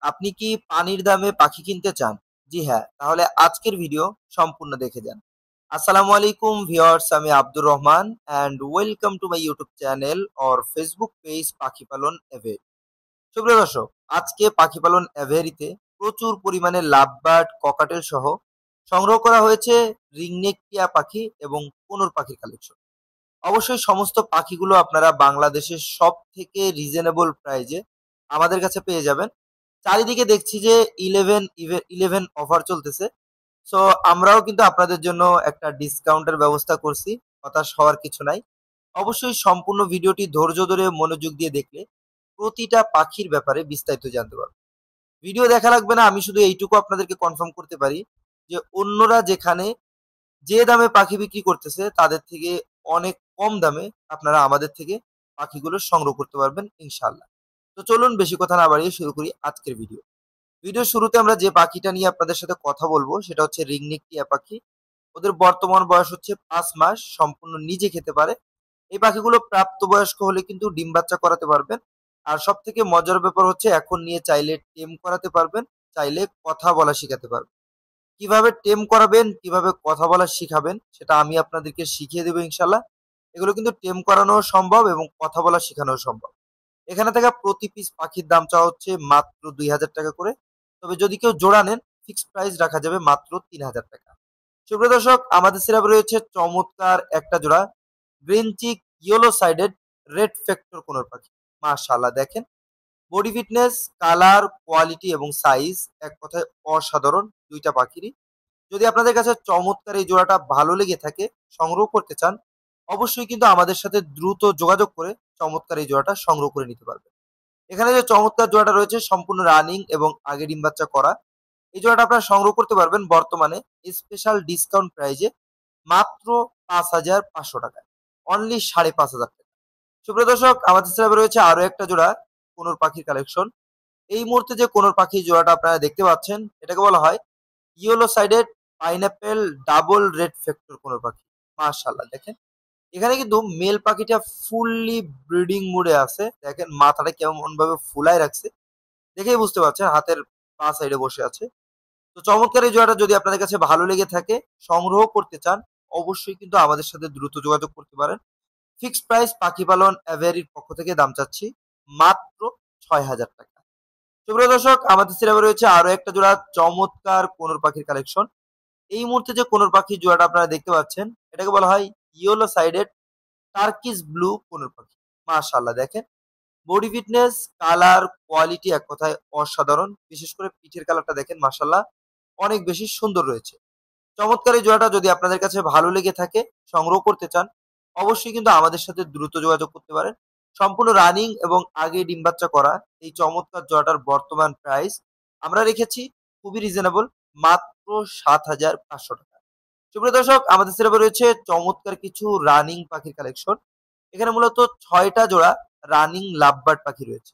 আপনি কি পানির দামে পাখি কিনতে চান? জি হ্যাঁ, তাহলে আজকের ভিডিও সম্পূর্ণ দেখে যান। আসসালামু আলাইকুম ভিউয়ার্স, আমি Abdur Rahman and welcome to my YouTube channel or Facebook page পাখি পালন এভে। সুপ্রিয় দর্শক, আজকে পাখি পালন এভেরিতে প্রচুর পরিমাণে লাভবার্ড, ককাটেল সহ সংগ্রহ করা হয়েছে রিংনেক টিয়া পাখি এবং কোনোর পাখির কালেকশন। অবশ্যই সমস্ত পাখিগুলো আপনারা বাংলাদেশের সব থেকে রিজনেবল প্রাইজে আমাদের কাছে পেয়ে যাবেন। চারিদিকে দেখছি যে 11 অফার চলতেছে। সো আমরাও কিন্তু আপনাদের জন্য একটা ডিসকাউন্টের ব্যবস্থা করছি। হতাশ হওয়ার কিছু নাই। অবশ্যই সম্পূর্ণ ভিডিওটি ধৈর্য ধরে মনোযোগ দিয়ে দেখলে প্রতিটা পাখির ব্যাপারে বিস্তারিত জানতে পারবেন। ভিডিও দেখা লাগবে না, আমি শুধু এইটুকু আপনাদেরকে কনফার্ম করতে পারি যে অন্যরা যেখানে যে দামে পাখি বিক্রি করতেছে তাদের থেকে অনেক কম দামে আপনারা আমাদের থেকে পাখিগুলো সংগ্রহ করতে পারবেন ইনশাল্লাহ। তো চলুন বেশি কথা না বাড়িয়ে শুরু করি আজকের ভিডিও। ভিডিও শুরুতে আমরা যে পাখিটা নিয়ে আপনাদের সাথে কথা বলবো সেটা হচ্ছে রিংনেক টিয়া পাখি। ওদের বর্তমান বয়স হচ্ছে 5 মাস, সম্পূর্ণ নিজে খেতে পারে। এই পাখিগুলো প্রাপ্তবয়স্ক হলে কিন্তু ডিম বাচ্চা করাতে পারবেন। আর সব থেকে মজার ব্যাপার হচ্ছে এখন নিয়ে চাইলে টেম করাতে পারবেন, চাইলে কথা বলা শিখাতে পারবেন। কিভাবে টেম করাবেন, কিভাবে কথা বলা শিখাবেন সেটা আমি আপনাদেরকে শিখিয়ে দেবো ইনশাল্লাহ। এগুলো কিন্তু টেম করানো সম্ভব এবং কথা বলা শেখানো সম্ভব। এখানে থাকা প্রতি পিস পাখির দাম চাওয়া হচ্ছে মাত্র 2,000 টাকা করে। তবে যদি কেউ জোড়া নেন, ফিক্সড প্রাইস রাখা যাবে মাত্র 3,000 টাকা। সুপ্রিয় দর্শক, আমাদের সিরাপে রয়েছে চমৎকার একটা জোড়া green cheek yellow sided red factor conure পাখি। মাশাআল্লাহ, দেখেন বডি ফিটনেস, কালার, কোয়ালিটি এবং সাইজ এক কথায় অসাধারণ দুইটা পাখিরই। যদি আপনাদের কাছে চমৎকার এই জোড়াটা ভালো লেগে থাকে, সংগ্রহ করতে চান, অবশ্যই কিন্তু আমাদের সাথে দ্রুত যোগাযোগ করে চমৎকার এই জোড়াটা সংগ্রহ করে নিতে পারবেন। এখানে যে চমৎকার জোড়াটা রয়েছে সম্পূর্ণ রানিং এবং আগে ডিম বাচ্চা করা। এই জোড়াটা আপনারা সংগ্রহ করতে পারবেন বর্তমানে স্পেশাল ডিসকাউন্ট প্রাইজে মাত্র 5,500 টাকায়, অনলি 5,500 টাকা। সুপ্রিয় দর্শক, আমাদের সাথে রয়েছে আরো একটা জোড়া কোনোর পাখির কালেকশন। এই মুহূর্তে যে কোনোর পাখির জোড়াটা আপনারা দেখতে পাচ্ছেন এটাকে বলা হয় yellow sided pineapple double red factor conure পাখি। মাশাআল্লাহ, দেখেন এখানে কিন্তু মেল পাখিটা ফুললি ব্রিডিং মুডে আছে। দেখেন মাথাটা কেমন ভাবে ফুলায় রাখছে, দেখেই বুঝতে পারছেন হাতের পা সাইডে বসে আছে। তো চমৎকার এই জোড়াটা যদি আপনাদের কাছে ভালো লেগে থাকে, সংগ্রহ করতে চান, অবশ্যই কিন্তু আমাদের সাথে দ্রুত যোগাযোগ করতে পারেন। ফিক্সড প্রাইস পাখি পালন অ্যাভেরির পক্ষ থেকে দাম চাচ্ছি মাত্র 6,000 টাকা। সুপ্রিয় দর্শক, আমাদের সিলেবে রয়েছে আরো একটা জোড়া চমৎকার কোনোর পাখির কালেকশন। এই মুহূর্তে যে কোনোর পাখির জোড়াটা আপনারা দেখতে পাচ্ছেন এটাকে বলা হয় ইয়েলো সাইডেড টার্কিস ব্লু কোনোর পাখি। মাশাআল্লাহ, দেখেন বডি ফিটনেস, কালার, কোয়ালিটি এক কথায় অসাধারণ। বিশেষ করে পিঠের কালারটা দেখেন, মাশাআল্লাহ অনেক বেশি সুন্দর রয়েছে। চমৎকার এই জোড়াটা যদি আপনাদের কাছে ভালো লেগে থাকে, সংগ্রহ করতে চান, অবশ্যই কিন্তু আমাদের সাথে দ্রুত যোগাযোগ করতে পারেন। সম্পূর্ণ রানিং এবং আগে ডিম বাচ্চা করা এই চমৎকার জোড়াটার বর্তমান প্রাইস আমরা রেখেছি খুবই রিজনেবল, মাত্র 7,500 টাকা। সুপ্রিয় দর্শক, আমাদের সিলেবে রয়েছে চমৎকার কিছু রানিং পাখির কালেকশন। এখানে মূলত 6টা জোড়া রানিং লাভবার্ড পাখি রয়েছে।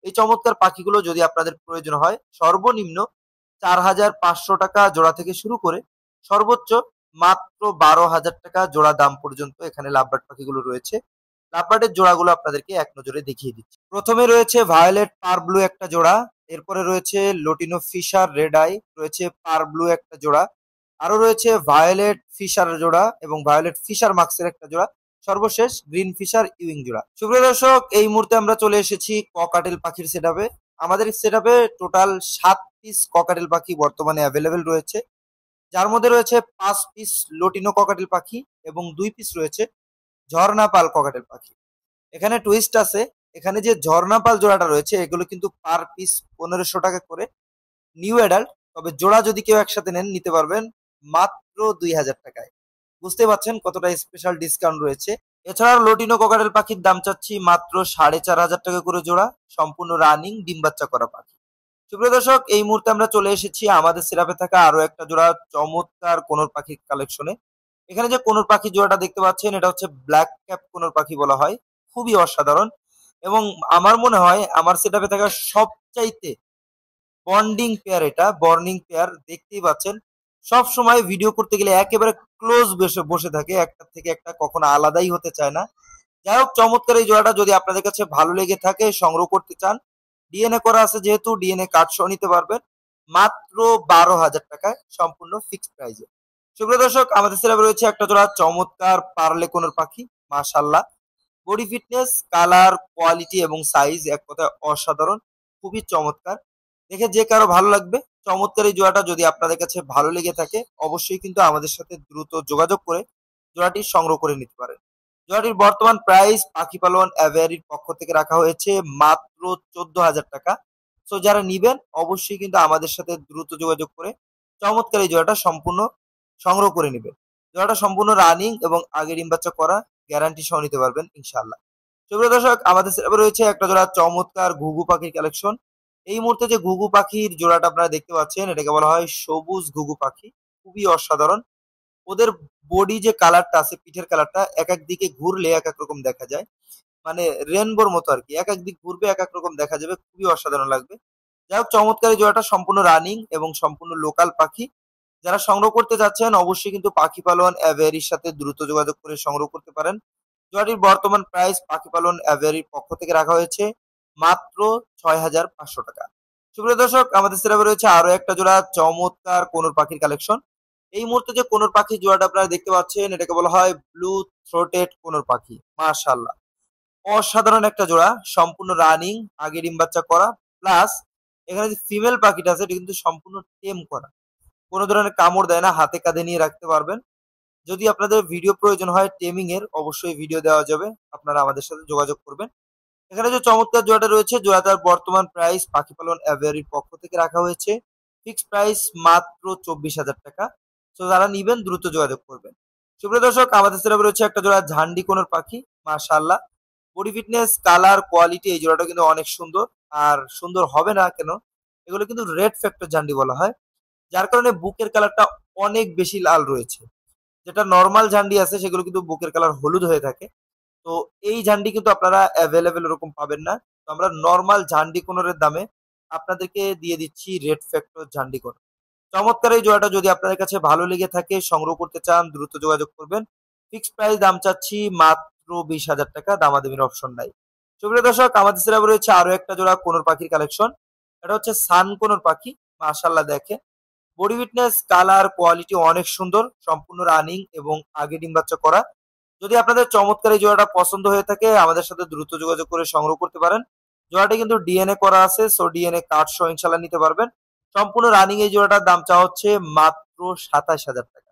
এই চমৎকার পাখিগুলো যদি আপনাদের প্রয়োজন হয়, সর্বনিম্ন 4,500 টাকা জোড়া থেকে শুরু করে সর্বোচ্চ মাত্র 12,000 টাকা জোড়া দাম পর্যন্ত এখানে লাভবার্ড পাখিগুলো রয়েছে। লাভবার্ডের জোড়াগুলো আপনাদেরকে এক নজরে দেখিয়ে দিচ্ছি। প্রথমে রয়েছে ভায়োলেট পার ব্লু একটা জোড়া, এরপরে রয়েছে লোটিনো ফিশার রেড আই, রয়েছে পার ব্লু একটা জোড়া, আরো রয়েছে ভায়োলেট ফিশার জোড়া এবং ভায়োলেট ফিশার মাক্সের একটা জোড়া, সর্বশেষ গ্রিন ফিশার ইউইং জোড়া। সুপ্রিয় দর্শক, এই মুহূর্তে আমরা চলে এসেছি ককাটেল পাখির সেটআপে। আমাদের সেটআপে টোটাল 7 পিস ককাটেল পাখি বর্তমানে অ্যাভেলেবেল রয়েছে, যার মধ্যে রয়েছে 5 পিস লোটিনো ককাটেল পাখি এবং 2 পিস রয়েছে ঝর্ণা পাল ককাটেল পাখি। এখানে টুইস্ট আছে, এখানে যে ঝর্ণা পাল জোড়াটা রয়েছে এগুলো কিন্তু পার পিস 1,500 টাকা করে নিউ অ্যাডাল্ট। তবে জোড়া যদি কেউ একসাথে নেন, নিতে পারবেন মাত্র 2,000 টাকায়। বুঝতে পারছেন কতটা স্পেশাল ডিসকাউন্ট রয়েছে। এছাড়া লোটিনো কোকাটেল পাখির দাম চাচ্ছি মাত্র 4,500 টাকা করে জোড়া, সম্পূর্ণ রানিং ডিম বাচ্চা করা পাখি। সুপ্রিয় দর্শক, এই মুহূর্তে আমরা চলে এসেছি আমাদের সিরাপে থাকা আরো একটা জোড়া চমৎকার কোনোর পাখির কালেকশনে। এখানে যে কোনোর পাখি জোড়াটা দেখতে পাচ্ছেন এটা হচ্ছে ব্ল্যাক ক্যাপ কোনোর পাখি বলা হয়। খুবই অসাধারণ এবং আমার মনে হয় আমার সেটআপে থাকা সবচাইতে বন্ডিং পেয়ার, এটা বর্নিং পেয়ার। দেখতেই পাচ্ছেন সব সময় ভিডিও করতে গেলে একেবারে ক্লোজ বসে বসে থাকে, একটা থেকে একটা কখনো আলাদাই হতে চায় না। যাই হোক, চমৎকার এই জোড়াটা যদি আপনাদের কাছে ভালো লেগে থাকে, সংগ্রহ করতে চান, ডিএনএ করা আছে যেহেতু ডিএনএ কার্ড সহ নিতে পারবেন মাত্র 12,000 টাকায় সম্পূর্ণ ফিক্সড প্রাইজে। সুপ্রিয় দর্শক, আমাদের সিলেবে রয়েছে একটা জোড়া চমৎকার পার্লে কোনোর পাখি, মাশাআল্লাহ। বডি ফিটনেস, কালার, কোয়ালিটি এবং সাইজ এক কথায় অসাধারণ, খুবই চমৎকার। দেখে যে কারো ভালো লাগবে। চমৎকার এই জোড়াটা যদি আপনাদের কাছে ভালো লেগে থাকে অবশ্যই কিন্তু আমাদের সাথে দ্রুত যোগাযোগ করে জোড়াটি সংগ্রহ করে নিতে পারেন। জোড়াটির বর্তমান প্রাইস পাখি পালন অ্যাভিয়ারির পক্ষ থেকে রাখা হয়েছে মাত্র 14,000 টাকা। সো যারা নিবেন অবশ্যই কিন্তু আমাদের সাথে দ্রুত যোগাযোগ করে চমৎকার এই জোড়াটা সম্পূর্ণ সংগ্রহ করে নিবেন। জোড়াটা সম্পূর্ণ রানিং এবং আগে ডিম বাচ্চা করা, গ্যারান্টি সহ নিতে পারবেন ইনশাআল্লাহ। সুপ্রিয় দর্শক, আমাদের সেটআপে রয়েছে একটা জোড়া চমৎকার ঘুঘু পাখির কালেকশন। এই মুহূর্তে যে ঘুঘু পাখির জোড়াটা আপনারা দেখতে পাচ্ছেন এটাকে বলা হয় সবুজ ঘুঘু পাখি, খুবই অসাধারণ। ওদের বডি যে কালারটা আছে, পিঠের কালারটা এক এক দিকে ঘুরলে এক এক রকম দেখা যায়, মানে রেনবোর মতো আর কি, এক এক দিক ঘুরবে এক এক রকম দেখা যাবে, খুবই অসাধারণ লাগবে। যাই হোক, চমৎকার এই জোড়াটা সম্পূর্ণ রানিং এবং সম্পূর্ণ লোকাল পাখি। যারা সংগ্রহ করতে যাচ্ছেন অবশ্যই কিন্তু পাখি পালন অ্যাভিয়ারির সাথে দ্রুত যোগাযোগ করে সংগ্রহ করতে পারেন। জোড়াটির বর্তমান প্রাইস পাখি পালন অ্যাভিয়ারির পক্ষ থেকে রাখা হয়েছে মাত্র 6,500 টাকা। সুপ্রিয় দর্শক, আমাদের সেরাবে রয়েছে আরো একটা জোড়া চমৎকার কোনোর পাখির কালেকশন। এই মুহূর্তে যে কোনোর পাখি জোড়াটা আপনারা দেখতে পাচ্ছেন এটাকে বলা হয় ব্লু থ্রোটেড কোনোর পাখি, মাশাআল্লাহ। অসাধারণ একটা জোড়া, সম্পূর্ণ রানিং, আগে ডিম বাচ্চা করা, প্লাস এখানে যে ফিমেল পাখিটা আছে এটা কিন্তু সম্পূর্ণ টেম করা, কোনো ধরনের কামড় দেয় না, হাতে কাঁধে নিয়ে রাখতে পারবেন। যদি আপনাদের ভিডিও প্রয়োজন হয় টেমিং এর অবশ্যই ভিডিও দেওয়া যাবে, আপনারা আমাদের সাথে যোগাযোগ করবেন। এখানে যে চমৎকার জোড়াটা রয়েছে জোড়াটার বর্তমান প্রাইস পাখি পালন অ্যাভিয়ারির পক্ষ থেকে রাখা হয়েছে ফিক্সড প্রাইস মাত্র 24,000 টাকা। তো যারা নিবেন দ্রুত যোগাযোগ করবেন। সুপ্রিয় দর্শক, আমাদের সেরাবে রয়েছে একটা জোড়া ঝান্ডি কোনোর পাখি, মাশাআল্লাহ। বডি ফিটনেস, কালার, কোয়ালিটি এই জোড়াটা কিন্তু অনেক সুন্দর। আর সুন্দর হবে না কেন, এগুলো কিন্তু রেড ফ্যাক্টর ঝান্ডি বলা হয়, যার কারণে বুকের কালারটা অনেক বেশি লাল রয়েছে। যেটা নর্মাল ঝান্ডি আছে সেগুলো কিন্তু বুকের কালার হলুদ হয়ে থাকে। তো এই ঝান্ডি কিন্তু আপনারা অ্যাভেলেবেল ওরকম পাবেন না। তো আমরা নর্মাল ঝান্ডি কোনোরের দামে আপনাদেরকে দিয়ে দিচ্ছি রেড ফ্যাক্টর ঝান্ডি কোনোর। চমৎকার এই জোড়াটা যদি আপনাদের কাছে ভালো লেগে থাকে, সংগ্রহ করতে চান দ্রুত যোগাযোগ করবেন। ফিক্সড প্রাইস দাম চাচ্ছি মাত্র 20,000 টাকা, দামাদামির অপশন নাই। সুপ্রিয় দর্শক, আমাদের সেরাবে রয়েছে আরো একটা জোড়া কোনোর পাখির কালেকশন। এটা হচ্ছে সান কোনোর পাখি, মাশাআল্লাহ। দেখে বডি ফিটনেস, কালার, কোয়ালিটি অনেক সুন্দর, সম্পূর্ণ রানিং এবং আগে ডিম বাচ্চা করা। যদি আপনাদের চমৎকার এই জোড়াটা পছন্দ হয়ে থাকে আমাদের সাথে দ্রুত যোগাযোগ করে সংগ্রহ করতে পারেন। জোড়াটা কিন্তু ডিএনএ করা আছে, সো ডিএনএ কার্ড সহ ইনশাল্লাহ নিতে পারবেন। সম্পূর্ণ রানিং এই জোড়াটার দাম চাওয়া হচ্ছে মাত্র 27,000 টাকা।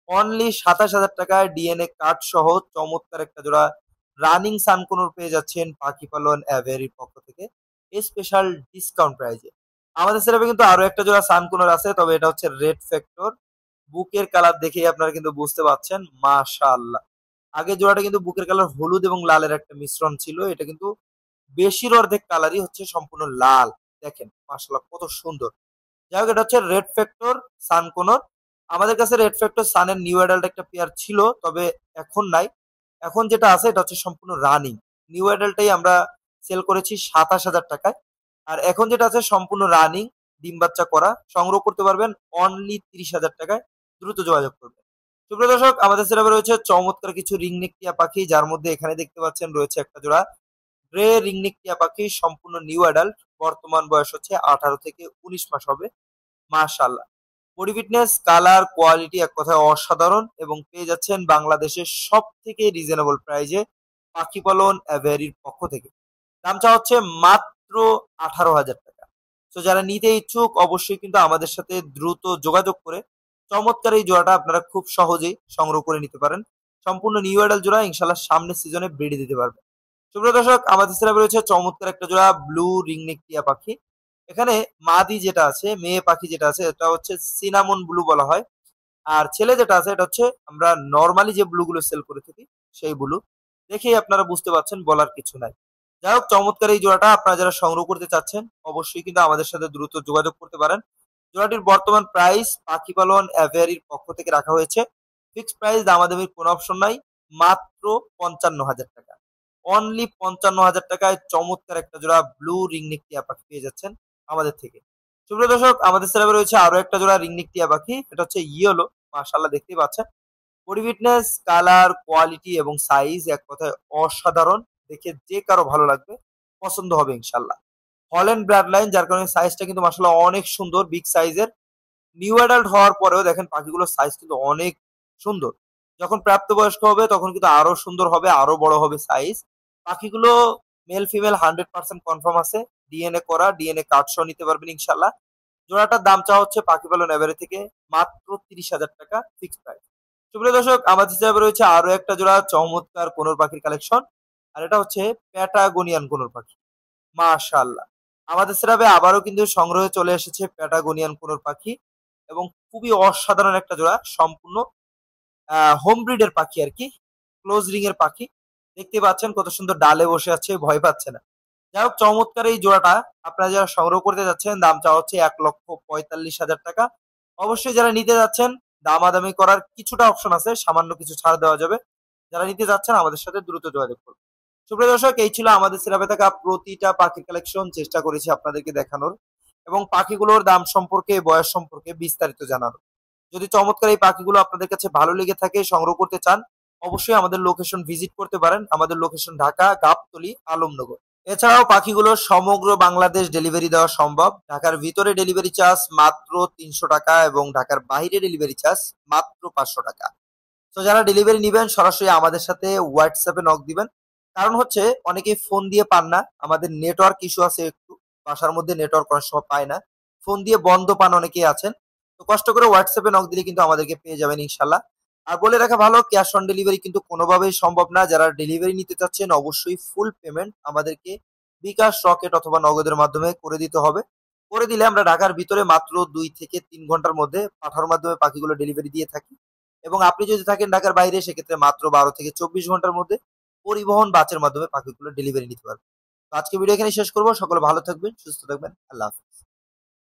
অনলি 27,000 টাকায় ডিএনএ কার্ড সহ চমৎকার একটা জোড়া রানিং সানকুনোর পেয়ে যাচ্ছেন পাখি পালন অ্যাভেরির পক্ষ থেকে স্পেশাল ডিসকাউন্ট প্রাইজে। আমাদের সেরাপে কিন্তু আরো একটা জোড়া সানকুনোর আছে, তবে এটা হচ্ছে রেড ফ্যাক্টর। বুকের কালার দেখেই আপনারা কিন্তু বুঝতে পারছেন, মাশাআল্লাহ। আগের জোড়াটা কিন্তু বুকের কালার হলুদ এবং লালের একটা মিশ্রণ ছিল, এটা কিন্তু বেশির অর্ধেক কালারই হচ্ছে সম্পূর্ণ লাল। দেখেন মাশাআল্লাহ কত সুন্দর। যাই হোক, এটা হচ্ছে রেড ফ্যাক্টর সানকোনর। আমাদের কাছে রেড ফ্যাক্টর সানের নিউ অ্যাডাল্ট একটা পেয়ার ছিল, তবে এখন নাই। এখন যেটা আছে এটা হচ্ছে সম্পূর্ণ রানিং। নিউ অ্যাডাল্টটাই আমরা সেল করেছি 27,000 টাকায়। আর এখন যেটা আছে সম্পূর্ণ রানিং, ডিম বাচ্চা করা, সংগ্রহ করতে পারবেন অনলি 30,000 টাকায়। দ্রুত যোগাযোগ করবেন। সুপ্রিয় দর্শক, আমাদের সেরাবে রয়েছে চমৎকার কিছু রিংনেক টিয়া পাখি, যার মধ্যে এখানে দেখতে পাচ্ছেন রয়েছে একটা জোড়া গ্রে রিংনেক টিয়া পাখি, সম্পূর্ণ নিউ অ্যাডাল্ট। বর্তমান বয়স হচ্ছে 18 থেকে 19 মাস হবে, মাশাআল্লাহ। বডি ফিটনেস, কালার, কোয়ালিটি এক কথায় অসাধারণ এবং পেয়ে যাচ্ছেন বাংলাদেশের সব থেকে রিজনেবল প্রাইজে পাখি পালন অ্যাভেরির পক্ষ থেকে। দামটা হচ্ছে মাত্র 18,000 টাকা। তো যারা নিতে ইচ্ছুক অবশ্যই কিন্তু আমাদের সাথে দ্রুত যোগাযোগ করে চমৎকার এই জোড়াটা আপনারা খুব সহজেই সংগ্রহ করে নিতে পারেন। সম্পূর্ণ নিউ অ্যাডাল্ট জোড়া, ইনশাল্লাহ সামনের সিজনে ব্রিড দিতে পারবে। সুপ্রিয় দর্শক, আমাদের সেরাবে রয়েছে চমৎকার একটা জোড়া ব্লু রিংনেক টিয়া পাখি। এখানে মাদি যেটা আছে, মেয়ে পাখি যেটা আছে এটা হচ্ছে সিনামন ব্লু বলা হয়। আর ছেলে যেটা আছে এটা হচ্ছে আমরা নর্মালি যে ব্লু গুলো সেল করে থাকি সেই ব্লু। দেখেই আপনারা বুঝতে পারছেন, বলার কিছু নাই। যাই হোক, চমৎকার এই জোড়াটা আপনারা যারা সংগ্রহ করতে চাচ্ছেন অবশ্যই কিন্তু আমাদের সাথে দ্রুত যোগাযোগ করতে পারেন। জোড়াটির বর্তমান প্রাইস পাখি পালন অ্যাভিয়ারির পক্ষ থেকে রাখা হয়েছে ফিক্সড প্রাইস, দামাদামির কোনো অপশন নাই, মাত্র 55,000 টাকা। অনলি 55,000 টাকায় চমৎকার একটা জোড়া ব্লু রিংনেক টিয়া পাখি পেয়ে যাচ্ছেন আমাদের থেকে। সুপ্রিয় দর্শক, আমাদের সেরাবে রয়েছে আরো একটা জোড়া রিংনেক টিয়া পাখি, এটা হচ্ছে ইয়েলো, মাশাআল্লাহ দেখতেই পাচ্ছেন। বডি ফিটনেস, কালার, কোয়ালিটি এবং সাইজ এক কথায় অসাধারণ। দেখে যে কারো ভালো লাগবে, পছন্দ হবে ইনশাল্লাহ। হল্যান্ড ব্লাড লাইন, যার কারণে সাইজটা কিন্তু মাশাআল্লাহ অনেক সুন্দর, বিগ সাইজের। নিউ অ্যাডাল্ট হওয়ার পরেও দেখেন পাখিগুলোর সাইজ কিন্তু অনেক সুন্দর। যখন প্রাপ্তবয়স্ক হবে তখন কিন্তু আরো সুন্দর হবে, আরো বড় হবে সাইজ। পাখিগুলো মেল ফিমেল 100% কনফার্ম আছে, ডিএনএ করা, ডিএনএ কার্ড সহ নিতে পারবেন ইনশাল্লাহ। জোড়াটার দাম চাওয়া হচ্ছে পাখি পালন এভারে থেকে মাত্র 30,000 টাকা ফিক্সড প্রাইস। সুপ্রিয় দর্শক, আমাদের হিসাবে রয়েছে আরো একটা জোড়া চমৎকার কোনোর পাখির কালেকশন, আর এটা হচ্ছে প্যাটাগোনিয়ান কোনোর পাখি। মাশাআল্লাহ, আমাদের সেরাবে আবারও কিন্তু সংগ্রহে চলে এসেছে প্যাটাগোনিয়ান কোনোর পাখি, এবং খুবই অসাধারণ একটা জোড়া, সম্পূর্ণ হোম ব্রিডের পাখি আর কি, ক্লোজ রিং এর পাখি। দেখতে পাচ্ছেন কত সুন্দর ডালে বসে আছে, ভয় পাচ্ছে না। যাই হোক, চমৎকার এই জোড়াটা আপনারা যারা সংগ্রহ করতে যাচ্ছেন দাম চাওয়া হচ্ছে 1,45,000 টাকা। অবশ্যই যারা নিতে যাচ্ছেন দামাদামি করার কিছুটা অপশন আছে, সামান্য কিছু ছাড় দেওয়া যাবে। যারা নিতে যাচ্ছেন আমাদের সাথে দ্রুত যোগাযোগ করুন। সুপ্রিয় দর্শক, এই ছিল আমাদের সিরাপে থাকা প্রতিটা পাখির কালেকশন, চেষ্টা করেছি আপনাদেরকে দেখানোর এবং পাখিগুলোর দাম সম্পর্কে, বয়স সম্পর্কে বিস্তারিত জানানোর। যদি চমৎকার এই পাখিগুলো আপনাদের কাছে ভালো লেগে থাকে, সংগ্রহ করতে চান, অবশ্যই আমাদের লোকেশন ভিজিট করতে পারেন। আমাদের লোকেশন ঢাকা গাবতলী, আলমনগর। এছাড়াও পাখিগুলো সমগ্র বাংলাদেশ ডেলিভারি দেওয়া সম্ভব। ঢাকার ভিতরে ডেলিভারি চার্জ মাত্র 300 টাকা এবং ঢাকার বাইরে ডেলিভারি চার্জ মাত্র 500 টাকা। তো যারা ডেলিভারি নিবেন সরাসরি আমাদের সাথে হোয়াটসঅ্যাপে নক দিবেন। কারণ হচ্ছে অনেকেই ফোন দিয়ে পান না, আমাদের নেটওয়ার্ক ইস্যু আছে একটু, বাসার মধ্যে নেটওয়ার্ক অনেক সময় পায় না, ফোন দিয়ে বন্ধ পান অনেকেই আছেন। তো কষ্ট করে হোয়াটসঅ্যাপে নক দিলে কিন্তু আমাদেরকে পেয়ে যাবেন ইনশাল্লাহ। আর বলে রাখা ভালো, ক্যাশ অন ডেলিভারি কিন্তু কোনোভাবেই সম্ভব না। যারা ডেলিভারি নিতে চাচ্ছেন অবশ্যই ফুল পেমেন্ট আমাদেরকে বিকাশ, রকেট অথবা নগদের মাধ্যমে করে দিতে হবে। করে দিলে আমরা ঢাকার ভিতরে মাত্র 2 থেকে 3 ঘন্টার মধ্যে পাঠার মাধ্যমে পাখিগুলো ডেলিভারি দিয়ে থাকি, এবং আপনি যদি থাকেন ঢাকার বাইরে সেক্ষেত্রে মাত্র 12 থেকে 24 ঘন্টার মধ্যে পরিবহন বাসের মাধ্যমে পাখিগুলো ডেলিভারি নিতে পারবেন। তো আজকে ভিডিও এখানে শেষ করবো। সকলে ভালো থাকবেন, সুস্থ থাকবেন, আল্লাহ হাফেজ।